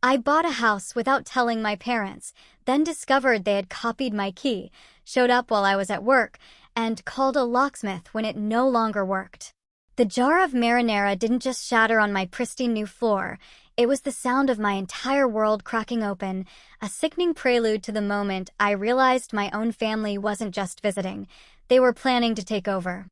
I bought a house without telling my parents, then discovered they had copied my key, showed up while I was at work, and called a locksmith when it no longer worked. The jar of marinara didn't just shatter on my pristine new floor. It was the sound of my entire world cracking open, a sickening prelude to the moment I realized my own family wasn't just visiting. They were planning to take over.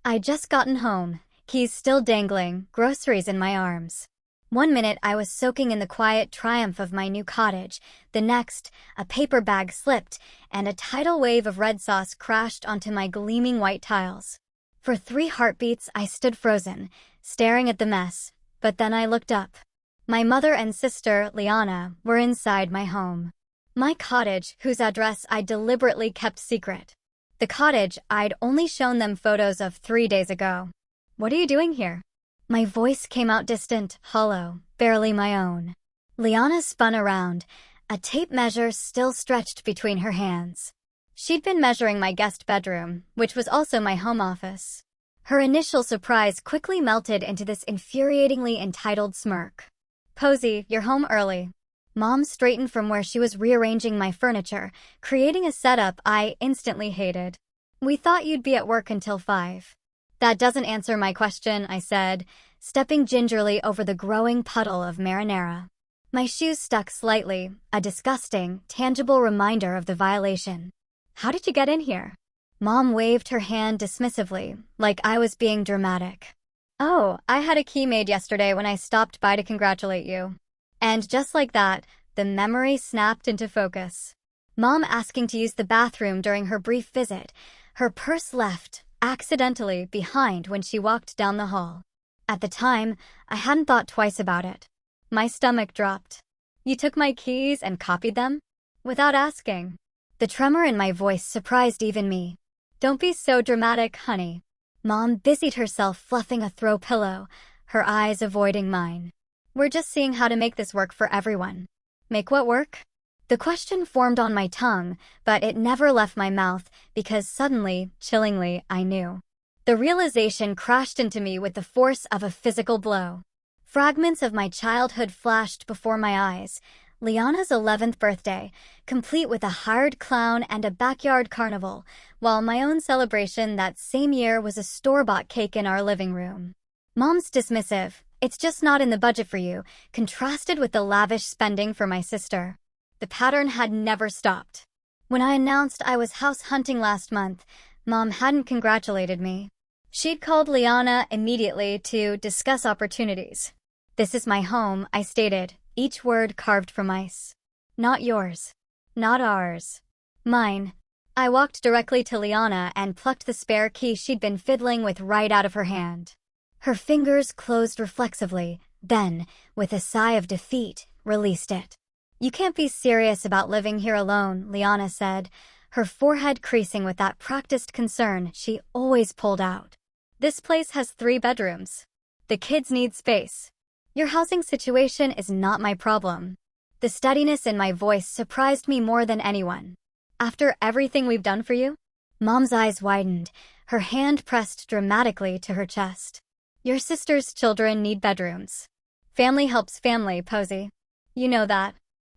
I'd just gotten home, keys still dangling, groceries in my arms. One minute I was soaking in the quiet triumph of my new cottage. The next, a paper bag slipped, and a tidal wave of red sauce crashed onto my gleaming white tiles. For 3 heartbeats I stood frozen, staring at the mess, but then I looked up. My mother and sister, Lyanna, were inside my home. My cottage, whose address I deliberately kept secret. The cottage I'd only shown them photos of 3 days ago. "What are you doing here?" My voice came out distant, hollow, barely my own. Lyanna spun around, a tape measure still stretched between her hands. She'd been measuring my guest bedroom, which was also my home office. Her initial surprise quickly melted into this infuriatingly entitled smirk. "Posey, you're home early." Mom straightened from where she was rearranging my furniture, creating a setup I instantly hated. "We thought you'd be at work until 5. "That doesn't answer my question," I said, stepping gingerly over the growing puddle of marinara. My shoes stuck slightly, a disgusting, tangible reminder of the violation. "How did you get in here?" Mom waved her hand dismissively, like I was being dramatic. "Oh, I had a key made yesterday when I stopped by to congratulate you." And just like that, the memory snapped into focus. Mom asking to use the bathroom during her brief visit, her purse left, accidentally, behind when she walked down the hall. At the time, I hadn't thought twice about it. My stomach dropped. "You took my keys and copied them?" "Without asking." The tremor in my voice surprised even me. "Don't be so dramatic, honey." Mom busied herself fluffing a throw pillow, her eyes avoiding mine. "We're just seeing how to make this work for everyone." "Make what work?" The question formed on my tongue, but it never left my mouth because suddenly, chillingly, I knew. The realization crashed into me with the force of a physical blow. Fragments of my childhood flashed before my eyes. Lyanna's 11th birthday, complete with a hired clown and a backyard carnival, while my own celebration that same year was a store-bought cake in our living room. Mom's dismissive, "It's just not in the budget for you," contrasted with the lavish spending for my sister. The pattern had never stopped. When I announced I was house hunting last month, Mom hadn't congratulated me. She'd called Lyanna immediately to discuss opportunities. "This is my home," I stated, each word carved from ice. "Not yours. Not ours. Mine." I walked directly to Lyanna and plucked the spare key she'd been fiddling with right out of her hand. Her fingers closed reflexively, then, with a sigh of defeat, released it. "You can't be serious about living here alone," Lyanna said, her forehead creasing with that practiced concern she always pulled out. "This place has 3 bedrooms. The kids need space. Your housing situation is not my problem." The steadiness in my voice surprised me more than anyone. "After everything we've done for you?" Mom's eyes widened, her hand pressed dramatically to her chest. "Your sister's children need bedrooms. Family helps family, Posey. You know that."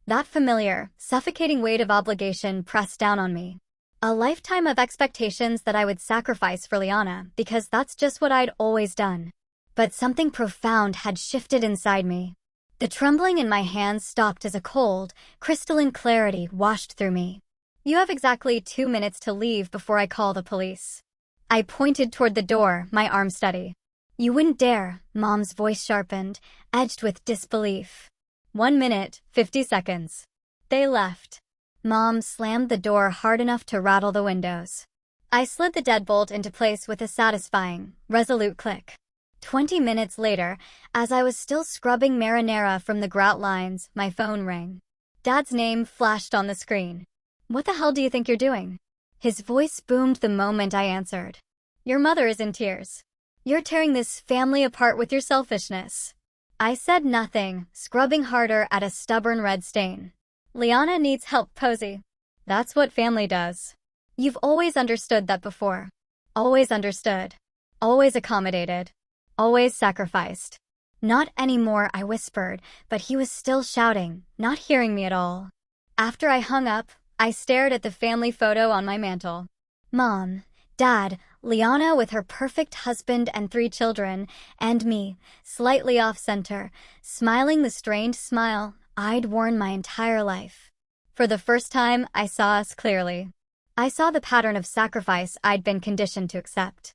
That familiar, suffocating weight of obligation pressed down on me. A lifetime of expectations that I would sacrifice for Lyanna, because that's just what I'd always done. But something profound had shifted inside me. The trembling in my hands stopped as a cold, crystalline clarity washed through me. "You have exactly 2 minutes to leave before I call the police." I pointed toward the door, my arm steady. "You wouldn't dare," Mom's voice sharpened, edged with disbelief. 1 minute, 50 seconds. They left. Mom slammed the door hard enough to rattle the windows. I slid the deadbolt into place with a satisfying, resolute click. 20 minutes later, as I was still scrubbing marinara from the grout lines, my phone rang. Dad's name flashed on the screen. "What the hell do you think you're doing?" His voice boomed the moment I answered. "Your mother is in tears. You're tearing this family apart with your selfishness." I said nothing, scrubbing harder at a stubborn red stain. "Lyanna needs help, Posey. That's what family does. You've always understood that before. Always understood. Always accommodated. Always sacrificed. Not anymore, I whispered, but he was still shouting, not hearing me at all. After I hung up, I stared at the family photo on my mantel. Mom, Dad, Lyanna with her perfect husband and 3 children, and me, slightly off-center, smiling the strained smile I'd worn my entire life. For the first time, I saw us clearly. I saw the pattern of sacrifice I'd been conditioned to accept.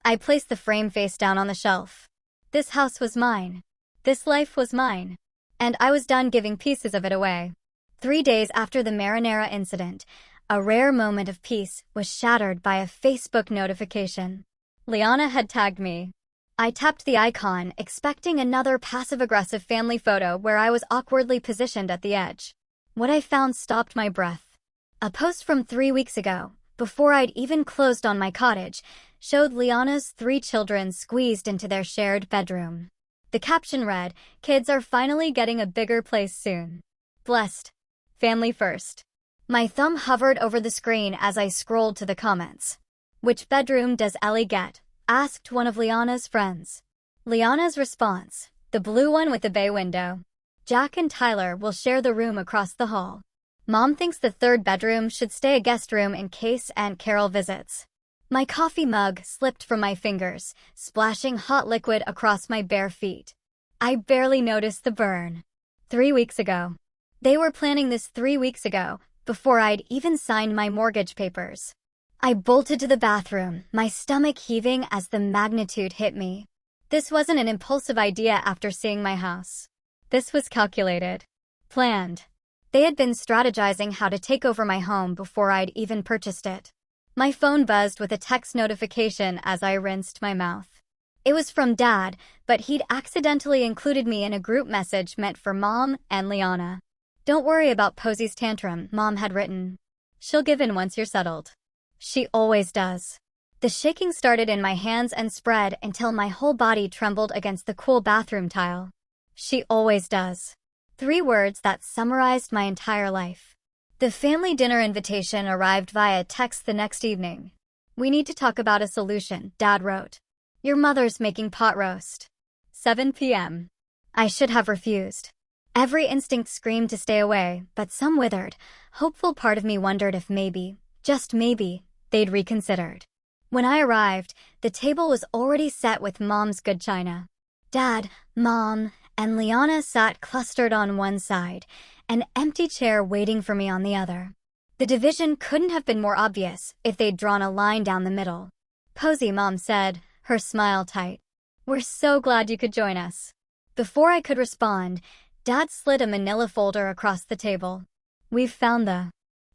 I placed the frame face down on the shelf. This house was mine. This life was mine. And I was done giving pieces of it away. 3 days after the marinara incident, a rare moment of peace was shattered by a Facebook notification. Lyanna had tagged me. I tapped the icon, expecting another passive-aggressive family photo where I was awkwardly positioned at the edge. What I found stopped my breath. A post from 3 weeks ago, before I'd even closed on my cottage, showed Lyanna's 3 children squeezed into their shared bedroom. The caption read, "Kids are finally getting a bigger place soon. Blessed. Family first." My thumb hovered over the screen as I scrolled to the comments. "Which bedroom does Ellie get?" asked one of Lyanna's friends. Lyanna's response, "The blue one with the bay window. Jack and Tyler will share the room across the hall. Mom thinks the 3rd bedroom should stay a guest room in case Aunt Carol visits." My coffee mug slipped from my fingers, splashing hot liquid across my bare feet. I barely noticed the burn. 3 weeks ago. They were planning this 3 weeks ago, before I'd even signed my mortgage papers. I bolted to the bathroom, my stomach heaving as the magnitude hit me. This wasn't an impulsive idea after seeing my house. This was calculated. Planned. They had been strategizing how to take over my home before I'd even purchased it. My phone buzzed with a text notification as I rinsed my mouth. It was from Dad, but he'd accidentally included me in a group message meant for Mom and Lyanna. "Don't worry about Posey's tantrum," Mom had written. "She'll give in once you're settled. She always does." The shaking started in my hands and spread until my whole body trembled against the cool bathroom tile. She always does. 3 words that summarized my entire life. The family dinner invitation arrived via text the next evening. "We need to talk about a solution," Dad wrote. "Your mother's making pot roast. 7 p.m. I should have refused. Every instinct screamed to stay away, but some withered, hopeful part of me wondered if maybe, just maybe, they'd reconsidered. When I arrived, the table was already set with Mom's good china. Dad, Mom, and Lyanna sat clustered on one side, an empty chair waiting for me on the other. The division couldn't have been more obvious if they'd drawn a line down the middle. "Posey," Mom said, her smile tight. "We're so glad you could join us." Before I could respond, Dad slid a manila folder across the table. "We've found the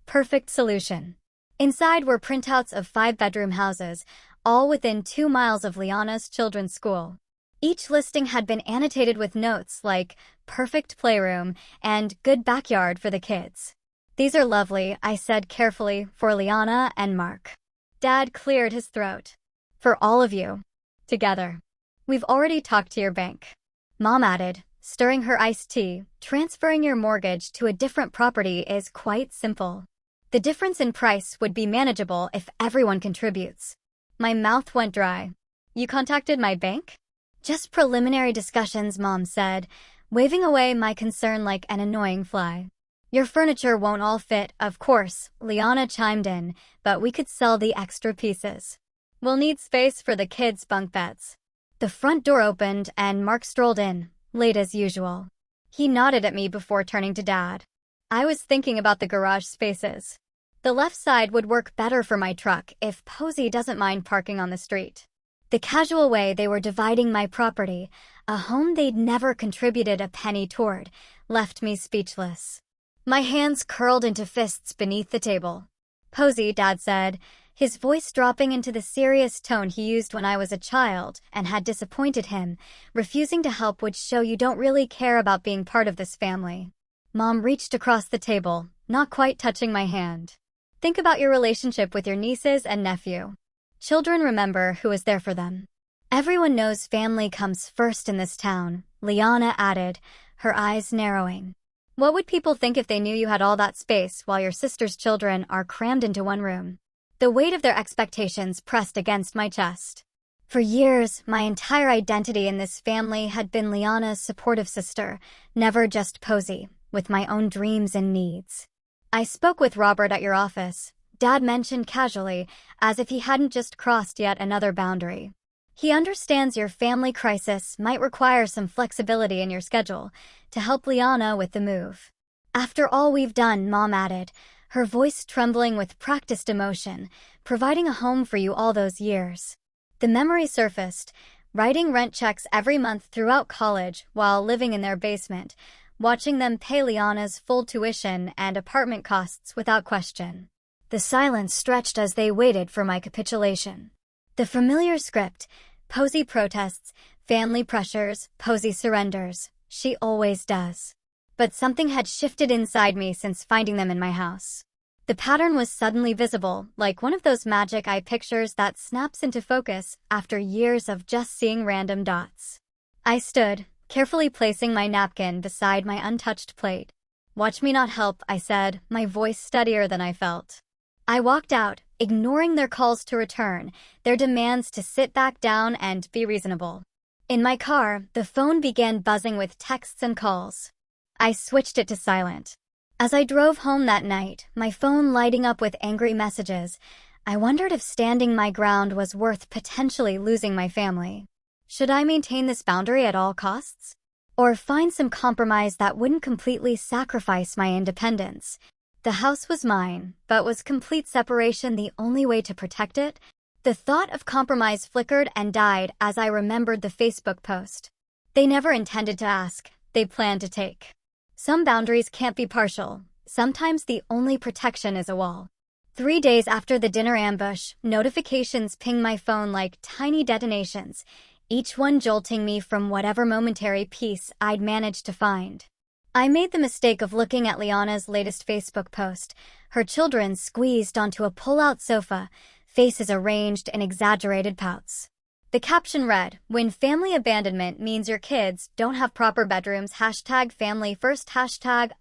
perfect solution." Inside were printouts of 5-bedroom houses, all within 2 miles of Lyanna's children's school. Each listing had been annotated with notes like, "perfect playroom," and "good backyard for the kids." "These are lovely," I said carefully, "for Lyanna and Mark." Dad cleared his throat. "For all of you. Together. We've already talked to your bank." Mom added, stirring her iced tea, "Transferring your mortgage to a different property is quite simple. The difference in price would be manageable if everyone contributes." My mouth went dry. "You contacted my bank?" "Just preliminary discussions," Mom said, waving away my concern like an annoying fly. "Your furniture won't all fit, of course," Lyanna chimed in, "but we could sell the extra pieces. We'll need space for the kids' bunk beds." The front door opened and Mark strolled in, late as usual. He nodded at me before turning to Dad. "I was thinking about the garage spaces. The left side would work better for my truck if Posey doesn't mind parking on the street." The casual way they were dividing my property, a home they'd never contributed a penny toward, left me speechless. My hands curled into fists beneath the table. "Posey," Dad said, his voice dropping into the serious tone he used when I was a child and had disappointed him. "Refusing to help would show you don't really care about being part of this family." Mom reached across the table, not quite touching my hand. "Think about your relationship with your nieces and nephew. Children remember who was there for them. Everyone knows family comes first in this town," Lyanna added, her eyes narrowing. "What would people think if they knew you had all that space while your sister's children are crammed into one room?" The weight of their expectations pressed against my chest. For years, my entire identity in this family had been Lyanna's supportive sister, never just Posey, with my own dreams and needs. I spoke with Robert at your office, Dad mentioned casually, as if he hadn't just crossed yet another boundary. He understands your family crisis might require some flexibility in your schedule to help Lyanna with the move. After all we've done, Mom added, her voice trembling with practiced emotion, providing a home for you all those years. The memory surfaced, writing rent checks every month throughout college while living in their basement, watching them pay Lyanna's full tuition and apartment costs without question. The silence stretched as they waited for my capitulation. The familiar script, Posey protests, family pressures, Posey surrenders. She always does. But something had shifted inside me since finding them in my house. The pattern was suddenly visible, like one of those magic eye pictures that snaps into focus after years of just seeing random dots. I stood, carefully placing my napkin beside my untouched plate. "Watch me not help," I said, my voice steadier than I felt. I walked out, ignoring their calls to return, their demands to sit back down and be reasonable. In my car, the phone began buzzing with texts and calls. I switched it to silent. As I drove home that night, my phone lighting up with angry messages, I wondered if standing my ground was worth potentially losing my family. Should I maintain this boundary at all costs? Or find some compromise that wouldn't completely sacrifice my independence? The house was mine, but was complete separation the only way to protect it? The thought of compromise flickered and died as I remembered the Facebook post. They never intended to ask, they planned to take. Some boundaries can't be partial. Sometimes the only protection is a wall. 3 days after the dinner ambush, notifications ping my phone like tiny detonations, each one jolting me from whatever momentary peace I'd managed to find. I made the mistake of looking at Lyanna's latest Facebook post, her children squeezed onto a pull-out sofa, faces arranged in exaggerated pouts. The caption read, "When family abandonment means your kids don't have proper bedrooms, #family first,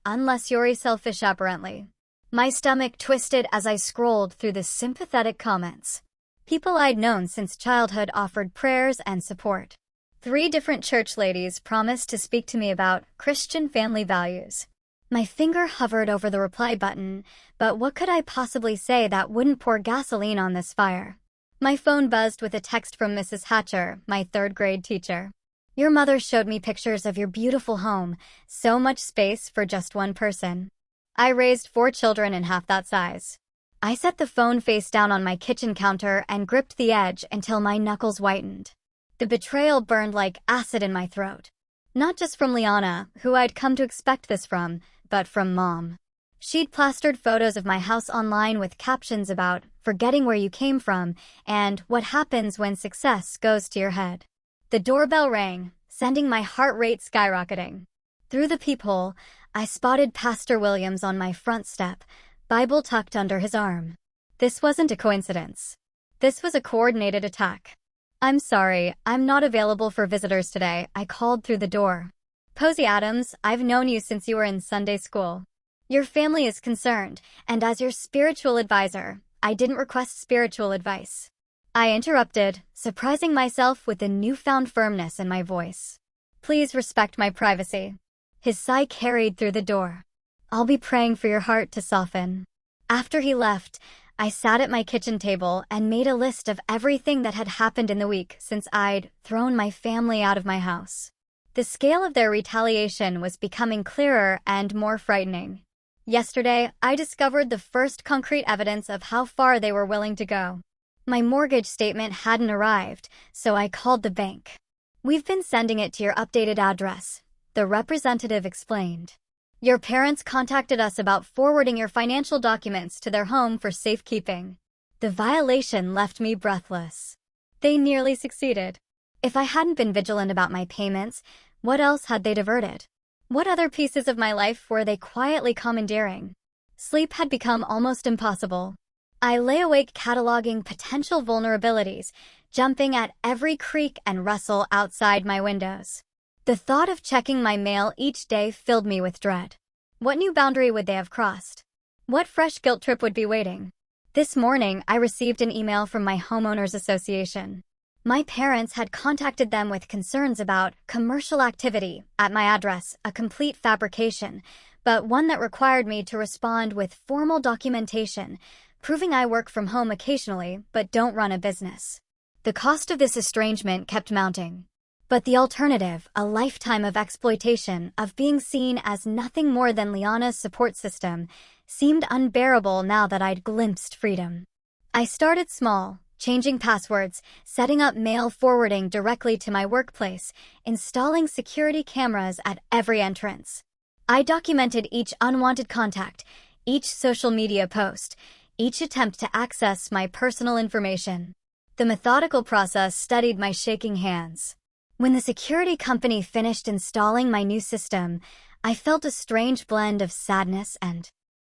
unless you're selfish apparently." My stomach twisted as I scrolled through the sympathetic comments. People I'd known since childhood offered prayers and support. 3 different church ladies promised to speak to me about Christian family values. My finger hovered over the reply button, but what could I possibly say that wouldn't pour gasoline on this fire? My phone buzzed with a text from Mrs. Hatcher, my 3rd grade teacher. "Your mother showed me pictures of your beautiful home, so much space for just one person. I raised 4 children in half that size." I set the phone face down on my kitchen counter and gripped the edge until my knuckles whitened. The betrayal burned like acid in my throat. Not just from Lyanna, who I'd come to expect this from, but from Mom. She'd plastered photos of my house online with captions about forgetting where you came from and what happens when success goes to your head. The doorbell rang, sending my heart rate skyrocketing. Through the peephole, I spotted Pastor Williams on my front step, Bible tucked under his arm. This wasn't a coincidence. This was a coordinated attack. "I'm sorry, I'm not available for visitors today," I called through the door. "Posey Adams, I've known you since you were in Sunday school. Your family is concerned, and as your spiritual advisor, I didn't request spiritual advice." I interrupted, surprising myself with the newfound firmness in my voice. "Please respect my privacy." His sigh carried through the door. "I'll be praying for your heart to soften." After he left, I sat at my kitchen table and made a list of everything that had happened in the week since I'd thrown my family out of my house. The scale of their retaliation was becoming clearer and more frightening. Yesterday, I discovered the first concrete evidence of how far they were willing to go. My mortgage statement hadn't arrived, so I called the bank. "We've been sending it to your updated address," the representative explained. "Your parents contacted us about forwarding your financial documents to their home for safekeeping." The violation left me breathless. They nearly succeeded. If I hadn't been vigilant about my payments, what else had they diverted? What other pieces of my life were they quietly commandeering? Sleep had become almost impossible. I lay awake cataloging potential vulnerabilities, jumping at every creak and rustle outside my windows. The thought of checking my mail each day filled me with dread. What new boundary would they have crossed? What fresh guilt trip would be waiting? This morning, I received an email from my homeowners association. My parents had contacted them with concerns about commercial activity at my address, a complete fabrication, but one that required me to respond with formal documentation, proving I work from home occasionally but don't run a business. The cost of this estrangement kept mounting. But the alternative, a lifetime of exploitation, of being seen as nothing more than Lyanna's support system, seemed unbearable now that I'd glimpsed freedom. I started small, changing passwords, setting up mail forwarding directly to my workplace, installing security cameras at every entrance. I documented each unwanted contact, each social media post, each attempt to access my personal information. The methodical process steadied my shaking hands. When the security company finished installing my new system, I felt a strange blend of sadness and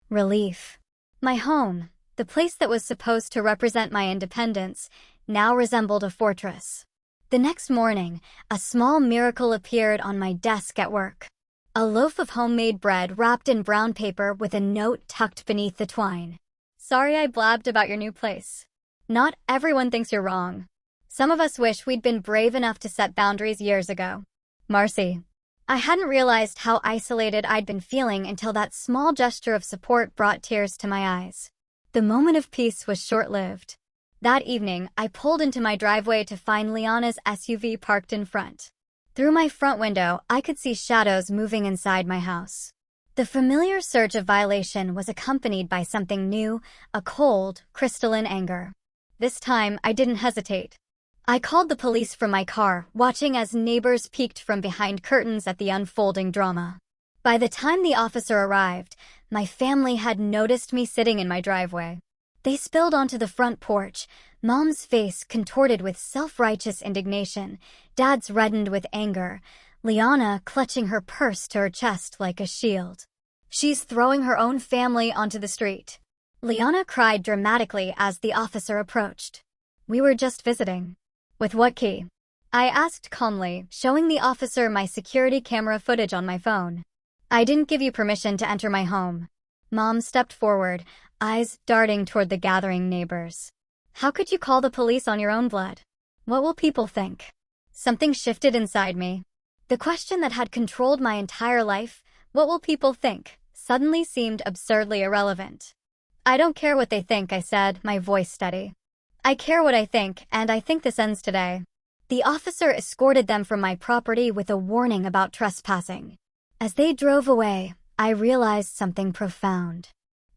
relief. My home, the place that was supposed to represent my independence, now resembled a fortress. The next morning, a small miracle appeared on my desk at work. A loaf of homemade bread wrapped in brown paper with a note tucked beneath the twine. Sorry I blabbed about your new place. Not everyone thinks you're wrong. Some of us wish we'd been brave enough to set boundaries years ago. Marcy. I hadn't realized how isolated I'd been feeling until that small gesture of support brought tears to my eyes. The moment of peace was short-lived. That evening, I pulled into my driveway to find Lyanna's SUV parked in front. Through my front window, I could see shadows moving inside my house. The familiar surge of violation was accompanied by something new, a cold, crystalline anger. This time, I didn't hesitate. I called the police from my car, watching as neighbors peeked from behind curtains at the unfolding drama. By the time the officer arrived, my family had noticed me sitting in my driveway. They spilled onto the front porch, Mom's face contorted with self-righteous indignation, Dad's reddened with anger, Lyanna clutching her purse to her chest like a shield. She's throwing her own family onto the street. Lyanna cried dramatically as the officer approached. We were just visiting. With what key? I asked calmly, showing the officer my security camera footage on my phone. I didn't give you permission to enter my home. Mom stepped forward, eyes darting toward the gathering neighbors. How could you call the police on your own blood? What will people think? Something shifted inside me. The question that had controlled my entire life, what will people think, suddenly seemed absurdly irrelevant. I don't care what they think, I said, my voice steady. I care what I think, and I think this ends today. The officer escorted them from my property with a warning about trespassing. As they drove away, I realized something profound.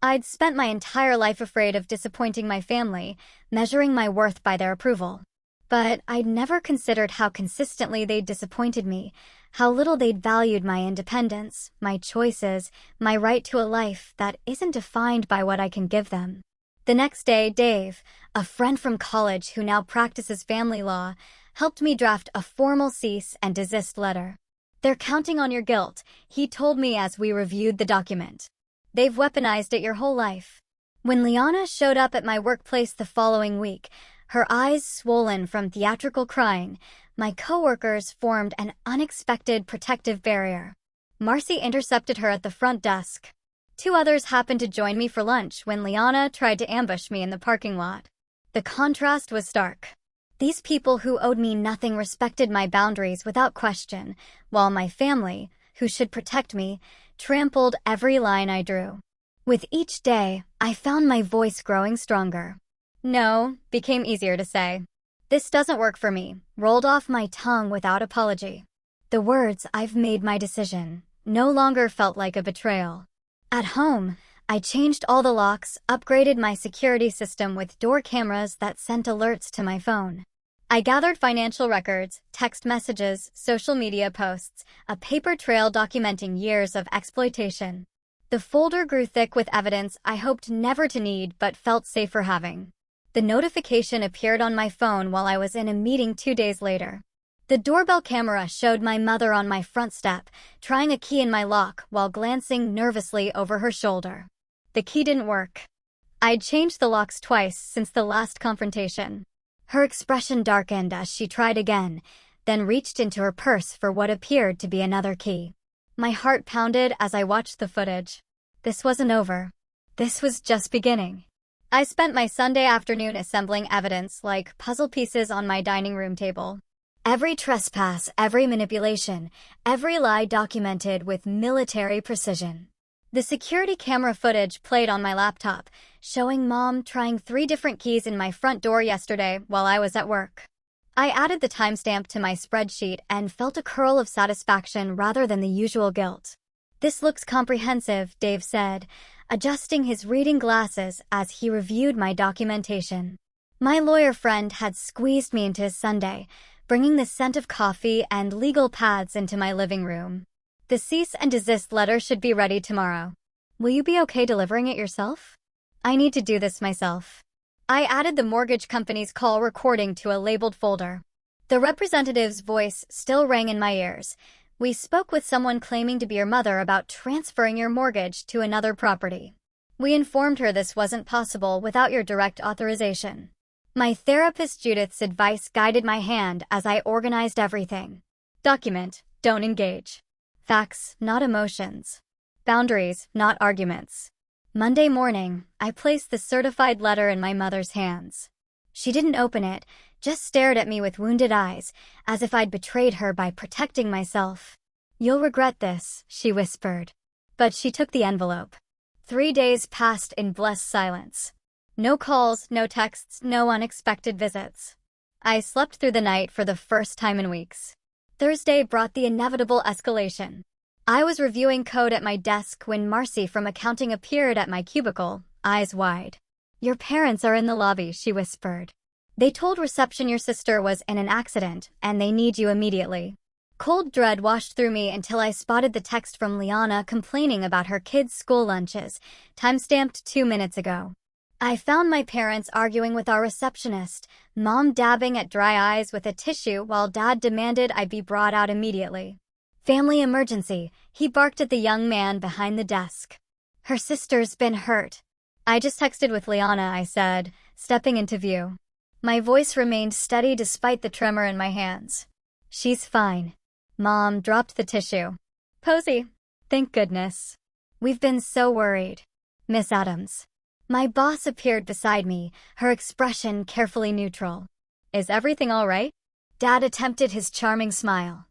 I'd spent my entire life afraid of disappointing my family, measuring my worth by their approval. But I'd never considered how consistently they'd disappointed me, how little they'd valued my independence, my choices, my right to a life that isn't defined by what I can give them. The next day, Dave, a friend from college who now practices family law, helped me draft a formal cease and desist letter. They're counting on your guilt, he told me as we reviewed the document. They've weaponized it your whole life. When Lyanna showed up at my workplace the following week, her eyes swollen from theatrical crying, my coworkers formed an unexpected protective barrier. Marcy intercepted her at the front desk. 2 others happened to join me for lunch when Lyanna tried to ambush me in the parking lot. The contrast was stark. These people who owed me nothing respected my boundaries without question, while my family, who should protect me, trampled every line I drew. With each day, I found my voice growing stronger. No, became easier to say. This doesn't work for me, rolled off my tongue without apology. The words, I've made my decision, no longer felt like a betrayal. At home, I changed all the locks, upgraded my security system with door cameras that sent alerts to my phone. I gathered financial records, text messages, social media posts, a paper trail documenting years of exploitation. The folder grew thick with evidence I hoped never to need but felt safer having. The notification appeared on my phone while I was in a meeting 2 days later. The doorbell camera showed my mother on my front step, trying a key in my lock while glancing nervously over her shoulder. The key didn't work. I'd changed the locks twice since the last confrontation. Her expression darkened as she tried again, then reached into her purse for what appeared to be another key. My heart pounded as I watched the footage. This wasn't over. This was just beginning. I spent my Sunday afternoon assembling evidence like puzzle pieces on my dining room table. Every trespass, every manipulation, every lie documented with military precision. The security camera footage played on my laptop, showing Mom trying 3 different keys in my front door yesterday while I was at work. I added the timestamp to my spreadsheet and felt a curl of satisfaction rather than the usual guilt. "This looks comprehensive," Dave said, adjusting his reading glasses as he reviewed my documentation. My lawyer friend had squeezed me into his Sunday, bringing the scent of coffee and legal pads into my living room. "The cease and desist letter should be ready tomorrow. Will you be okay delivering it yourself?" "I need to do this myself." I added the mortgage company's call recording to a labeled folder. The representative's voice still rang in my ears. "We spoke with someone claiming to be your mother about transferring your mortgage to another property. We informed her this wasn't possible without your direct authorization." My therapist Judith's advice guided my hand as I organized everything. Document, don't engage. Facts, not emotions. Boundaries, not arguments. Monday morning, I placed the certified letter in my mother's hands. She didn't open it, just stared at me with wounded eyes, as if I'd betrayed her by protecting myself. "You'll regret this," she whispered. But she took the envelope. 3 days passed in blessed silence. No calls, no texts, no unexpected visits. I slept through the night for the first time in weeks. Thursday brought the inevitable escalation. I was reviewing code at my desk when Marcy from accounting appeared at my cubicle, eyes wide. "Your parents are in the lobby," she whispered. "They told reception your sister was in an accident, and they need you immediately." Cold dread washed through me until I spotted the text from Lyanna complaining about her kids' school lunches, timestamped 2 minutes ago. I found my parents arguing with our receptionist, Mom dabbing at dry eyes with a tissue while Dad demanded I be brought out immediately. "Family emergency," he barked at the young man behind the desk. "Her sister's been hurt." "I just texted with Lyanna," I said, stepping into view. My voice remained steady despite the tremor in my hands. "She's fine." Mom dropped the tissue. "Posy. Thank goodness. We've been so worried." "Miss Adams." My boss appeared beside me, her expression carefully neutral. "Is everything all right?" Dad attempted his charming smile.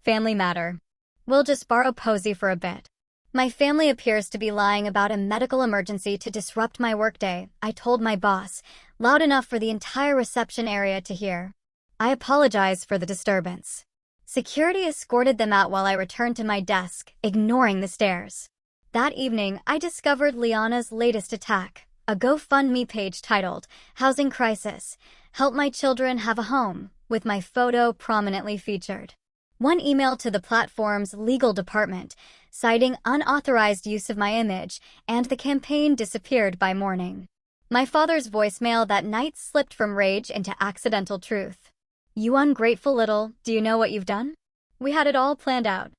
"Family matter. We'll just borrow Posy for a bit." "My family appears to be lying about a medical emergency to disrupt my workday," I told my boss, loud enough for the entire reception area to hear. I apologize for the disturbance. Security escorted them out while I returned to my desk, ignoring the stares. That evening, I discovered Lyanna's latest attack, a GoFundMe page titled, "Housing Crisis, Help My Children Have a Home," with my photo prominently featured. One email to the platform's legal department, citing unauthorized use of my image, and the campaign disappeared by morning. My father's voicemail that night slipped from rage into accidental truth. "You ungrateful little, do you know what you've done? We had it all planned out.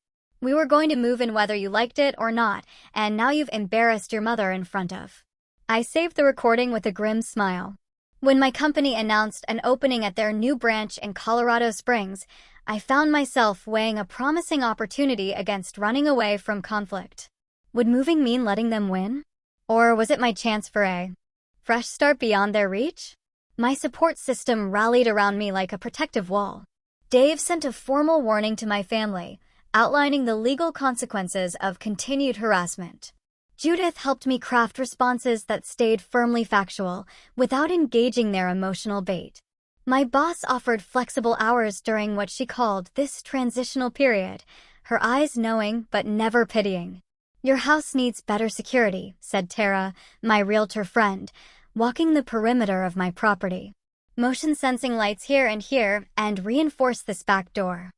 We were going to move in whether you liked it or not, and now you've embarrassed your mother in front of." I saved the recording with a grim smile. When my company announced an opening at their new branch in Colorado Springs, I found myself weighing a promising opportunity against running away from conflict. Would moving mean letting them win? Or was it my chance for a fresh start beyond their reach? My support system rallied around me like a protective wall. Dave sent a formal warning to my family, outlining the legal consequences of continued harassment. Judith helped me craft responses that stayed firmly factual, without engaging their emotional bait. My boss offered flexible hours during what she called this transitional period, her eyes knowing but never pitying. "Your house needs better security," said Tara, my realtor friend, walking the perimeter of my property. "Motion sensing lights here and reinforce this back door."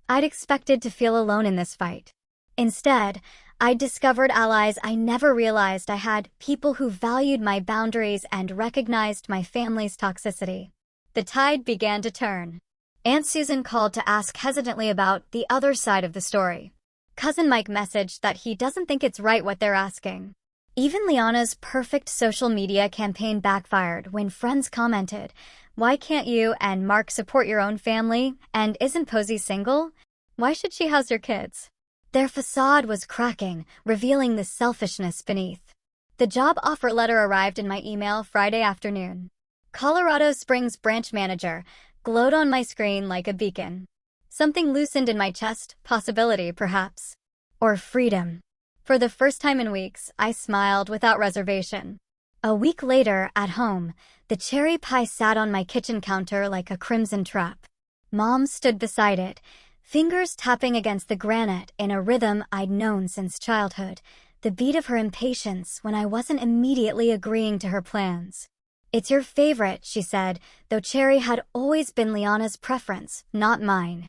I'd expected to feel alone in this fight. Instead, I'd discovered allies I never realized I had, people who valued my boundaries and recognized my family's toxicity. The tide began to turn. Aunt Susan called to ask hesitantly about the other side of the story. Cousin Mike messaged that he doesn't think it's right what they're asking. Even Lyanna's perfect social media campaign backfired when friends commented, "Why can't you and Mark support your own family? And isn't Posy single? Why should she house your kids?" Their facade was cracking, revealing the selfishness beneath. The job offer letter arrived in my email Friday afternoon. Colorado Springs branch manager glowed on my screen like a beacon. Something loosened in my chest, possibility perhaps. Or freedom. For the first time in weeks, I smiled without reservation. A week later, at home, the cherry pie sat on my kitchen counter like a crimson trap. Mom stood beside it, fingers tapping against the granite in a rhythm I'd known since childhood, the beat of her impatience when I wasn't immediately agreeing to her plans. "It's your favorite," she said, though cherry had always been Lyanna's preference, not mine.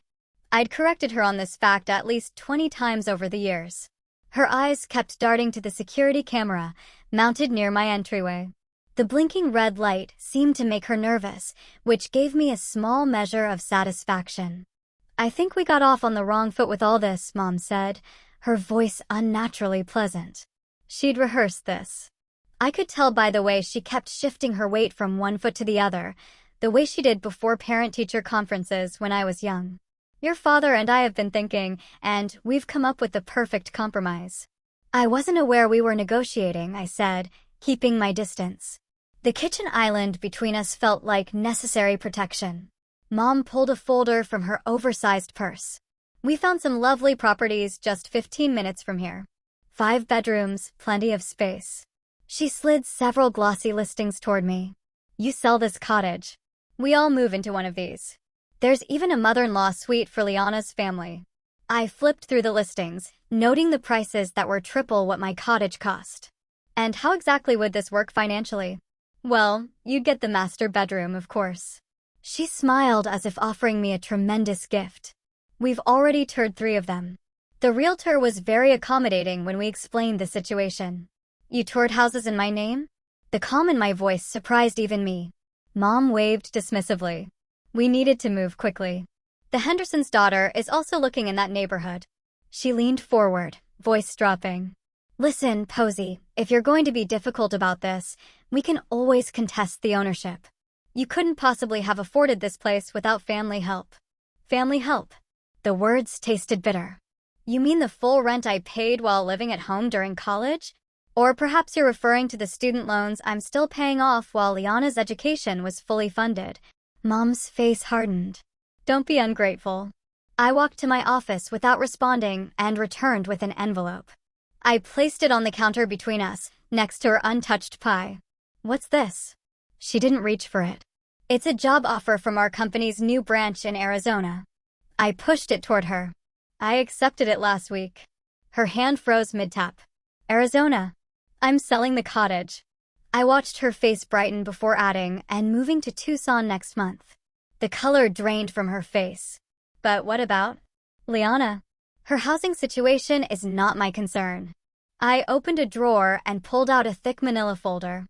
I'd corrected her on this fact at least 20 times over the years. Her eyes kept darting to the security camera, mounted near my entryway. The blinking red light seemed to make her nervous, which gave me a small measure of satisfaction. "I think we got off on the wrong foot with all this," Mom said, her voice unnaturally pleasant. She'd rehearsed this. I could tell by the way she kept shifting her weight from one foot to the other, the way she did before parent-teacher conferences when I was young. "Your father and I have been thinking, and we've come up with the perfect compromise." "I wasn't aware we were negotiating," I said, keeping my distance. The kitchen island between us felt like necessary protection. Mom pulled a folder from her oversized purse. "We found some lovely properties just 15 minutes from here. 5 bedrooms, plenty of space." She slid several glossy listings toward me. "You sell this cottage. We all move into one of these. There's even a mother-in-law suite for Lyanna's family." I flipped through the listings, noting the prices that were triple what my cottage cost. "And how exactly would this work financially?" "Well, you'd get the master bedroom, of course." She smiled as if offering me a tremendous gift. "We've already toured 3 of them." The realtor was very accommodating when we explained the situation. "You toured houses in my name?" The calm in my voice surprised even me. Mom waved dismissively. "We needed to move quickly. The Henderson's daughter is also looking in that neighborhood." She leaned forward, voice dropping. "Listen, Posey, if you're going to be difficult about this, we can always contest the ownership. You couldn't possibly have afforded this place without family help." "Family help?" The words tasted bitter. "You mean the full rent I paid while living at home during college? Or perhaps you're referring to the student loans I'm still paying off while Lyanna's education was fully funded." Mom's face hardened. "Don't be ungrateful." I walked to my office without responding and returned with an envelope. I placed it on the counter between us, next to her untouched pie. "What's this?" She didn't reach for it. "It's a job offer from our company's new branch in Arizona." I pushed it toward her. "I accepted it last week." Her hand froze mid-tap. "Arizona. I'm selling the cottage." I watched her face brighten before adding, "and moving to Tucson next month." The color drained from her face. "But what about Lyanna? Her housing situation is not my concern." I opened a drawer and pulled out a thick manila folder.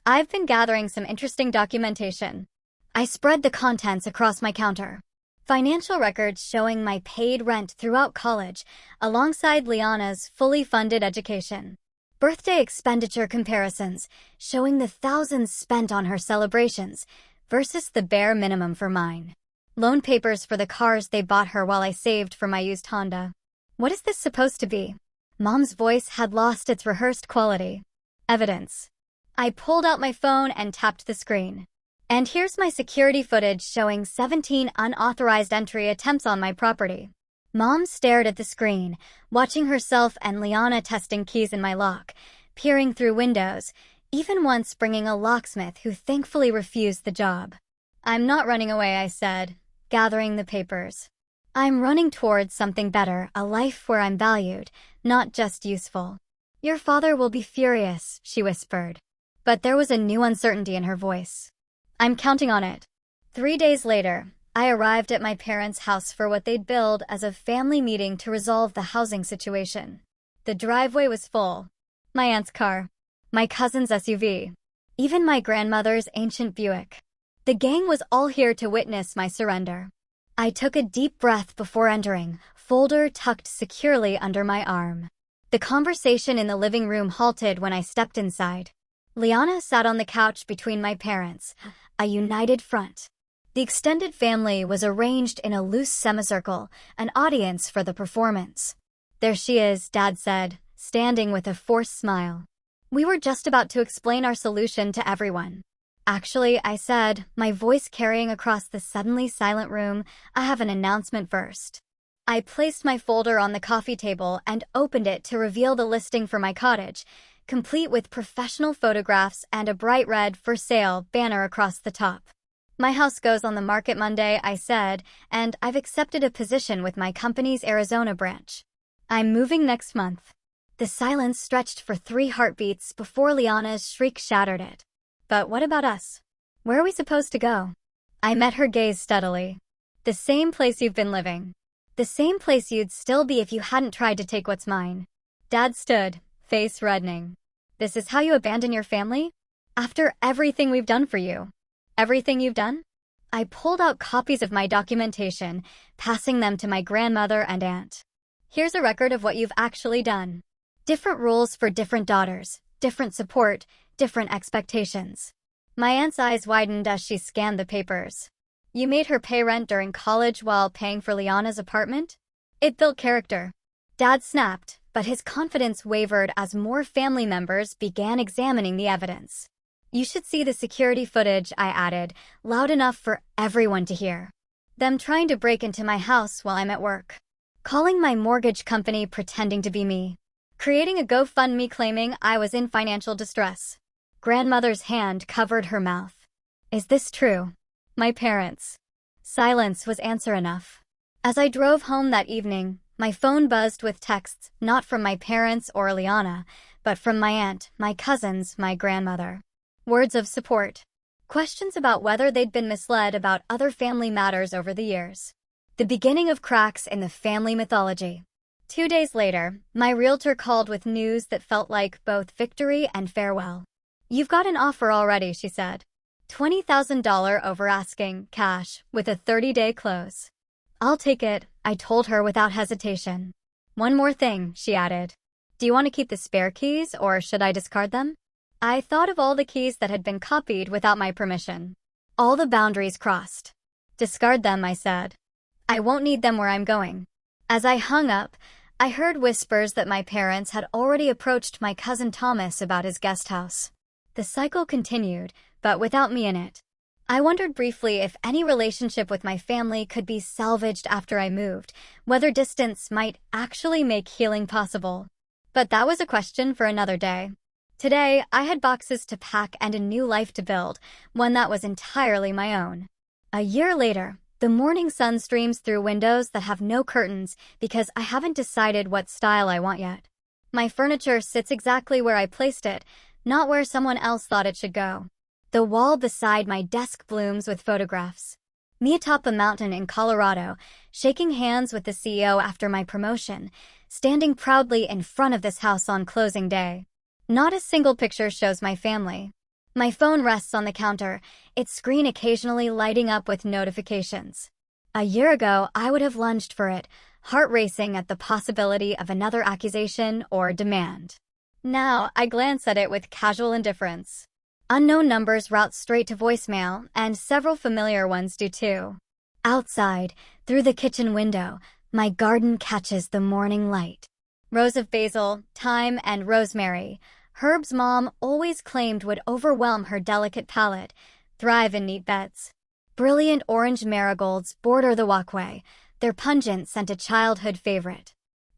"I've been gathering some interesting documentation." I spread the contents across my counter. Financial records showing my paid rent throughout college, alongside Lyanna's fully funded education. Birthday expenditure comparisons, showing the thousands spent on her celebrations, versus the bare minimum for mine. Loan papers for the cars they bought her while I saved for my used Honda. "What is this supposed to be?" Mom's voice had lost its rehearsed quality. "Evidence." I pulled out my phone and tapped the screen. "And here's my security footage showing 17 unauthorized entry attempts on my property." Mom stared at the screen, watching herself and Lyanna testing keys in my lock, peering through windows, even once bringing a locksmith who thankfully refused the job. "I'm not running away," I said, gathering the papers. "I'm running towards something better, a life where I'm valued, not just useful." "Your father will be furious," she whispered. But there was a new uncertainty in her voice. "I'm counting on it." 3 days later, I arrived at my parents' house for what they'd billed as a family meeting to resolve the housing situation. The driveway was full. My aunt's car, my cousin's SUV, even my grandmother's ancient Buick. The gang was all here to witness my surrender. I took a deep breath before entering, folder tucked securely under my arm. The conversation in the living room halted when I stepped inside. Lyanna sat on the couch between my parents, a united front. The extended family was arranged in a loose semicircle, an audience for the performance. "There she is," Dad said, standing with a forced smile. We were just about to explain our solution to everyone. Actually, I said, my voice carrying across the suddenly silent room, I have an announcement first. I placed my folder on the coffee table and opened it to reveal the listing for my cottage, complete with professional photographs and a bright red "For Sale" banner across the top. My house goes on the market Monday, I said, and I've accepted a position with my company's Arizona branch. I'm moving next month. The silence stretched for 3 heartbeats before Lyanna's shriek shattered it. But what about us? Where are we supposed to go? I met her gaze steadily. The same place you've been living. The same place you'd still be if you hadn't tried to take what's mine. Dad stood, face reddening. This is how you abandon your family? After everything we've done for you. Everything you've done? I pulled out copies of my documentation, passing them to my grandmother and aunt. Here's a record of what you've actually done. Different rules for different daughters, different support, different expectations. My aunt's eyes widened as she scanned the papers. You made her pay rent during college while paying for Lyanna's apartment? It built character. Dad snapped, but his confidence wavered as more family members began examining the evidence. You should see the security footage, I added, loud enough for everyone to hear. Them trying to break into my house while I'm at work. Calling my mortgage company pretending to be me. Creating a GoFundMe claiming I was in financial distress. Grandmother's hand covered her mouth. Is this true? My parents. Silence was answer enough. As I drove home that evening, my phone buzzed with texts not from my parents or Lyanna, but from my aunt, my cousins, my grandmother. Words of support. Questions about whether they'd been misled about other family matters over the years. The beginning of cracks in the family mythology. 2 days later, my realtor called with news that felt like both victory and farewell. You've got an offer already, she said. $20,000 over asking, cash, with a 30-day close. I'll take it, I told her without hesitation. One more thing, she added. Do you want to keep the spare keys, or should I discard them? I thought of all the keys that had been copied without my permission. All the boundaries crossed. Discard them, I said. I won't need them where I'm going. As I hung up, I heard whispers that my parents had already approached my cousin Thomas about his guest house. The cycle continued, but without me in it. I wondered briefly if any relationship with my family could be salvaged after I moved, whether distance might actually make healing possible. But that was a question for another day. Today, I had boxes to pack and a new life to build, one that was entirely my own. A year later, the morning sun streams through windows that have no curtains because I haven't decided what style I want yet. My furniture sits exactly where I placed it, not where someone else thought it should go. The wall beside my desk blooms with photographs. Me atop a mountain in Colorado, shaking hands with the CEO after my promotion, standing proudly in front of this house on closing day. Not a single picture shows my family. My phone rests on the counter, its screen occasionally lighting up with notifications. A year ago, I would have lunged for it, heart racing at the possibility of another accusation or demand. Now, I glance at it with casual indifference. Unknown numbers route straight to voicemail, and several familiar ones do too. Outside, through the kitchen window, my garden catches the morning light. Rows of basil, thyme, and rosemary, herbs Mom always claimed would overwhelm her delicate palate, thrive in neat beds. Brilliant orange marigolds border the walkway, their pungent scent a childhood favorite.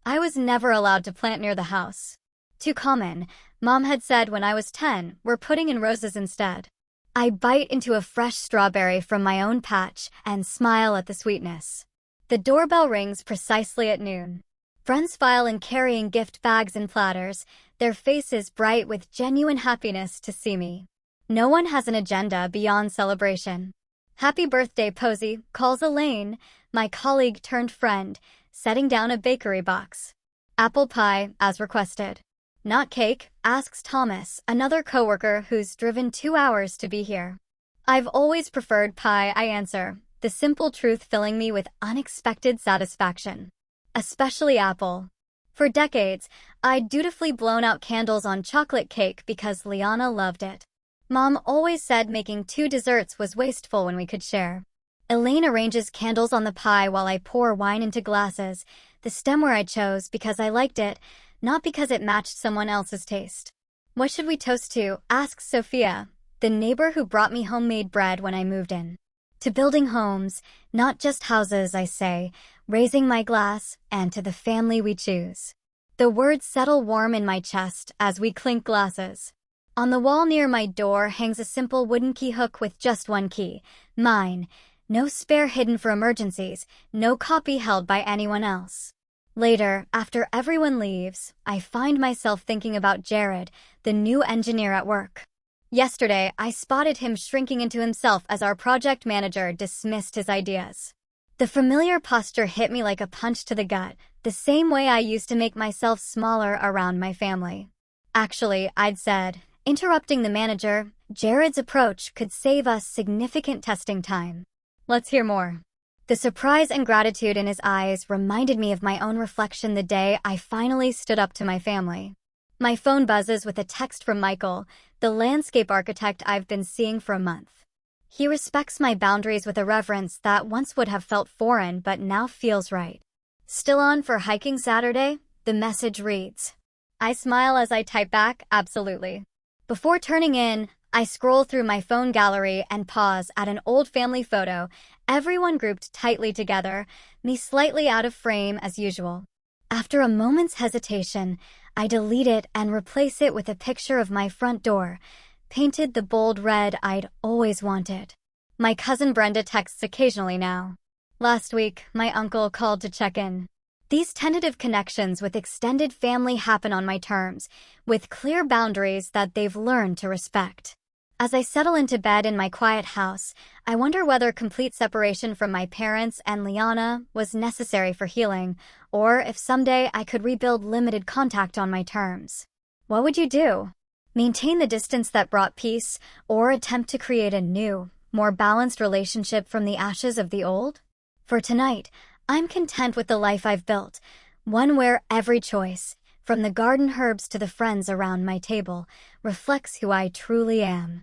I was never allowed to plant near the house. Too common, Mom had said when I was 10, we're putting in roses instead. I bite into a fresh strawberry from my own patch and smile at the sweetness. The doorbell rings precisely at noon. Friends file in carrying gift bags and platters, their faces bright with genuine happiness to see me. No one has an agenda beyond celebration. Happy birthday, Posey, calls Elaine, my colleague turned friend, setting down a bakery box. Apple pie, as requested. Not cake, asks Thomas, another coworker who's driven 2 hours to be here. I've always preferred pie, I answer, the simple truth filling me with unexpected satisfaction. Especially apple. For decades, I'd dutifully blown out candles on chocolate cake because Lyanna loved it. Mom always said making 2 desserts was wasteful when we could share. Elaine arranges candles on the pie while I pour wine into glasses, the stemware I chose because I liked it, not because it matched someone else's taste. What should we toast to? Asks Sophia, the neighbor who brought me homemade bread when I moved in. To building homes, not just houses, I say, raising my glass, and to the family we choose. The words settle warm in my chest as we clink glasses. On the wall near my door hangs a simple wooden key hook with just one key, mine. No spare hidden for emergencies, no copy held by anyone else. Later, after everyone leaves, I find myself thinking about Jared, the new engineer at work. Yesterday, I spotted him shrinking into himself as our project manager dismissed his ideas. The familiar posture hit me like a punch to the gut, the same way I used to make myself smaller around my family. Actually, I'd said, interrupting the manager, Jared's approach could save us significant testing time. Let's hear more. The surprise and gratitude in his eyes reminded me of my own reflection the day I finally stood up to my family. My phone buzzes with a text from Michael, the landscape architect I've been seeing for a month. He respects my boundaries with a reverence that once would have felt foreign but now feels right. Still on for hiking Saturday? The message reads. I smile as I type back, absolutely. Before turning in, I scroll through my phone gallery and pause at an old family photo, everyone grouped tightly together, me slightly out of frame as usual. After a moment's hesitation, I delete it and replace it with a picture of my front door, painted the bold red I'd always wanted. My cousin Brenda texts occasionally now. Last week, my uncle called to check in. These tentative connections with extended family happen on my terms, with clear boundaries that they've learned to respect. As I settle into bed in my quiet house, I wonder whether complete separation from my parents and Lyanna was necessary for healing, or if someday I could rebuild limited contact on my terms. What would you do? Maintain the distance that brought peace, or attempt to create a new, more balanced relationship from the ashes of the old? For tonight, I'm content with the life I've built, one where every choice, from the garden herbs to the friends around my table, reflects who I truly am.